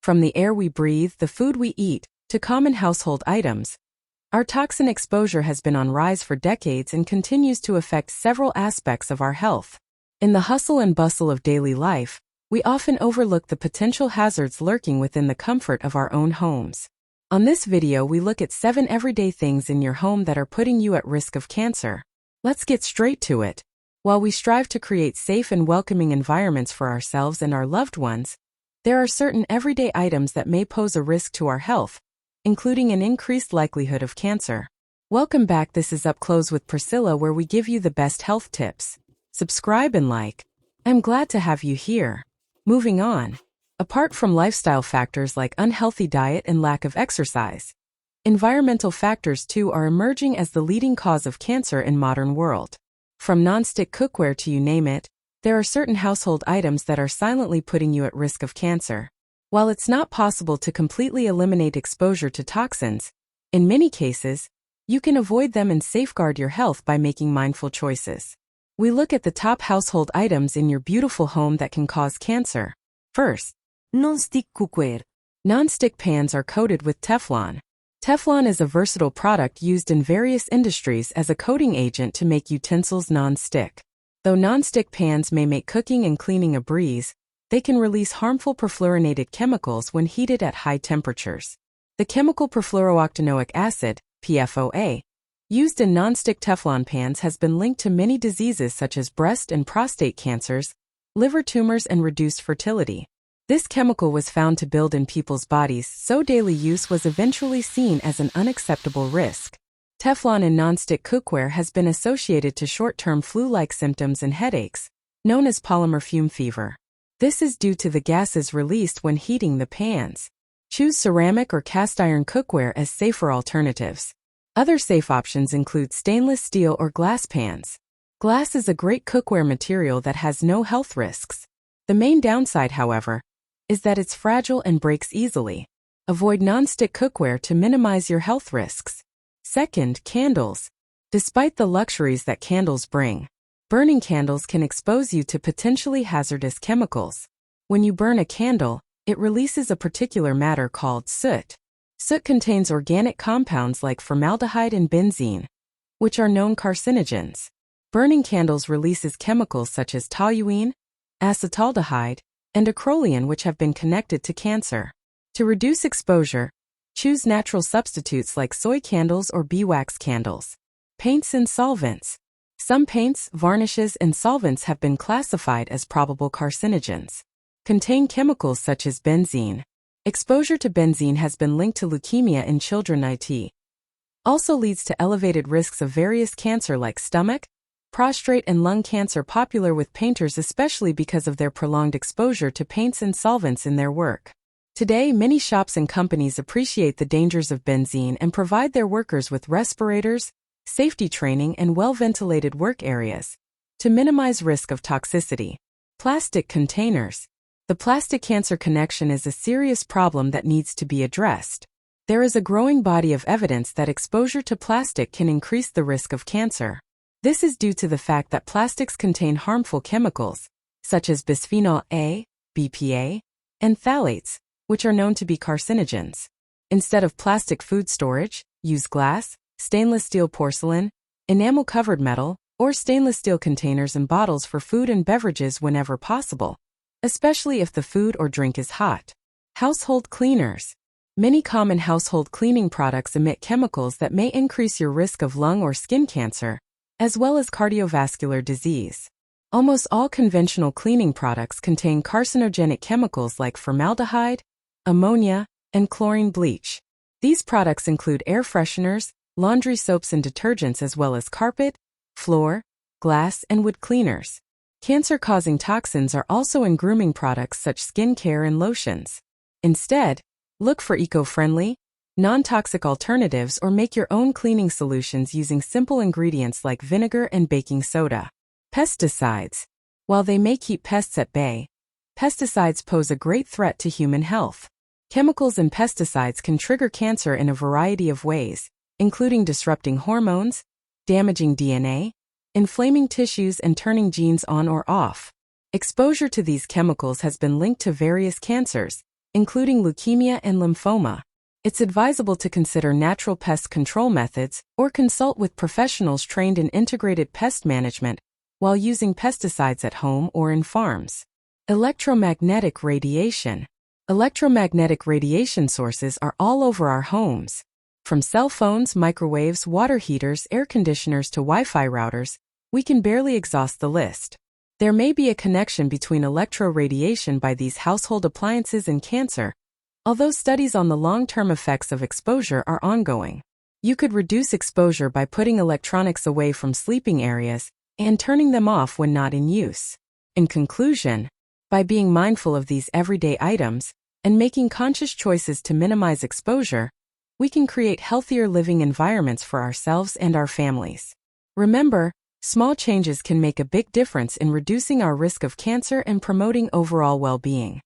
From the air we breathe, the food we eat, to common household items, our toxin exposure has been on rise for decades and continues to affect several aspects of our health. In the hustle and bustle of daily life, we often overlook the potential hazards lurking within the comfort of our own homes. On this video, we look at 7 everyday things in your home that are putting you at risk of cancer. Let's get straight to it. While we strive to create safe and welcoming environments for ourselves and our loved ones, there are certain everyday items that may pose a risk to our health, including an increased likelihood of cancer. Welcome back. This is Up Close with Priscilla, where we give you the best health tips. Subscribe and like. I'm glad to have you here. Moving on. Apart from lifestyle factors like unhealthy diet and lack of exercise, environmental factors too are emerging as the leading cause of cancer in modern world. From non-stick cookware to you name it, there are certain household items that are silently putting you at risk of cancer. While it's not possible to completely eliminate exposure to toxins, in many cases, you can avoid them and safeguard your health by making mindful choices. We look at the top household items in your beautiful home that can cause cancer. First, non-stick cookware. Non-stick pans are coated with Teflon. Teflon is a versatile product used in various industries as a coating agent to make utensils non-stick. Though non-stick pans may make cooking and cleaning a breeze, they can release harmful perfluorinated chemicals when heated at high temperatures. The chemical perfluorooctanoic acid, PFOA, used in non-stick Teflon pans has been linked to many diseases such as breast and prostate cancers, liver tumors, and reduced fertility. This chemical was found to build in people's bodies, so daily use was eventually seen as an unacceptable risk. Teflon in non-stick cookware has been associated to short-term flu-like symptoms and headaches, known as polymer fume fever. This is due to the gases released when heating the pans. Choose ceramic or cast iron cookware as safer alternatives. Other safe options include stainless steel or glass pans. Glass is a great cookware material that has no health risks. The main downside, however, is that it's fragile and breaks easily. Avoid non-stick cookware to minimize your health risks. Second, candles. Despite the luxuries that candles bring, burning candles can expose you to potentially hazardous chemicals. When you burn a candle, it releases a particular matter called soot. Soot contains organic compounds like formaldehyde and benzene, which are known carcinogens. Burning candles releases chemicals such as toluene, acetaldehyde, and acrolein, which have been connected to cancer. To reduce exposure, choose natural substitutes like soy candles or beeswax candles. Paints and solvents. Some paints, varnishes, and solvents have been classified as probable carcinogens. Contain chemicals such as benzene. Exposure to benzene has been linked to leukemia in children. It also leads to elevated risks of various cancer like stomach, prostate, and lung cancer, popular with painters especially because of their prolonged exposure to paints and solvents in their work. Today, many shops and companies appreciate the dangers of benzene and provide their workers with respirators, safety training, and well-ventilated work areas to minimize risk of toxicity. Plastic containers. The plastic cancer connection is a serious problem that needs to be addressed. There is a growing body of evidence that exposure to plastic can increase the risk of cancer. This is due to the fact that plastics contain harmful chemicals, such as bisphenol A, BPA, and phthalates, which are known to be carcinogens. Instead of plastic food storage, use glass, stainless steel porcelain, enamel-covered metal, or stainless steel containers and bottles for food and beverages whenever possible, especially if the food or drink is hot. Household cleaners. Many common household cleaning products emit chemicals that may increase your risk of lung or skin cancer, as well as cardiovascular disease. Almost all conventional cleaning products contain carcinogenic chemicals like formaldehyde, ammonia, and chlorine bleach. These products include air fresheners, laundry soaps and detergents, as well as carpet, floor, glass, and wood cleaners. Cancer-causing toxins are also in grooming products such as skin care and lotions. Instead, look for eco-friendly, non-toxic alternatives or make your own cleaning solutions using simple ingredients like vinegar and baking soda. Pesticides. While they may keep pests at bay, pesticides pose a great threat to human health. Chemicals in pesticides can trigger cancer in a variety of ways, including disrupting hormones, damaging DNA, inflaming tissues, and turning genes on or off. Exposure to these chemicals has been linked to various cancers, including leukemia and lymphoma. It's advisable to consider natural pest control methods or consult with professionals trained in integrated pest management while using pesticides at home or in farms. Electromagnetic radiation. Electromagnetic radiation sources are all over our homes. From cell phones, microwaves, water heaters, air conditioners to Wi-Fi routers, we can barely exhaust the list. There may be a connection between electroradiation by these household appliances and cancer, although studies on the long-term effects of exposure are ongoing. You could reduce exposure by putting electronics away from sleeping areas and turning them off when not in use. In conclusion, by being mindful of these everyday items and making conscious choices to minimize exposure, we can create healthier living environments for ourselves and our families. Remember, small changes can make a big difference in reducing our risk of cancer and promoting overall well-being.